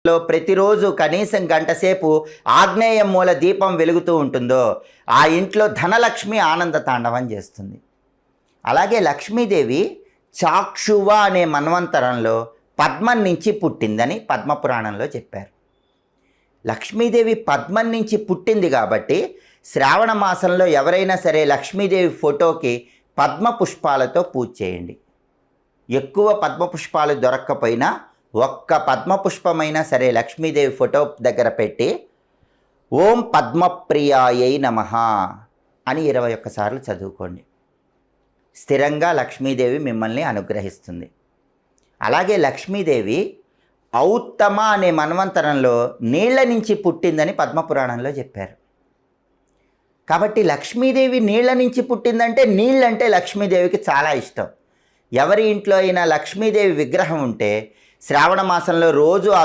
లో ప్రతిరోజు కనీసం గంట సేపు ఆగ్నేయ మూల దీపం వెలుగుతూ ఉంటుందో ఆ ఇంట్లో ధనలక్ష్మి ఆనంద తాండవం చేస్తుంది. అలాగే లక్ష్మీదేవి చాక్షువ అనే మన్వంతరంలో పద్మం నుంచి పుట్టిందని పద్మపురాణంలో చెప్పారు. లక్ష్మీదేవి పద్మం నుంచి పుట్టింది కాబట్టి శ్రావణ మాసంలో ఎవరైనా సరే లక్ష్మీదేవి ఫోటోకి పద్మ పుష్పాలతో పూజ చేయండి. ఎక్కువ పద్మ పుష్పాలు దొరక్కపోయినా ఒక్క పద్మ పుష్పమైనా సరే లక్ష్మీదేవి ఫోటో దగ్గర పెట్టి ఓం పద్మప్రియాయై నమః అని 21 సార్లు చదువుకోండి. స్థిరంగా లక్ష్మీదేవి మిమ్మల్ని అనుగ్రహిస్తుంది. అలాగే లక్ష్మీదేవి ఔత్తమ అనే మన్వంతరంలో నీళ్ల నుంచి పుట్టిందని పద్మపురాణంలో చెప్పారు. కాబట్టి లక్ష్మీదేవి నీళ్ల నుంచి పుట్టిందంటే నీళ్ళంటే లక్ష్మీదేవికి చాలా ఇష్టం. ఎవరి ఇంట్లో అయినా లక్ష్మీదేవి విగ్రహం ఉంటే శ్రావణ మాసంలో రోజు ఆ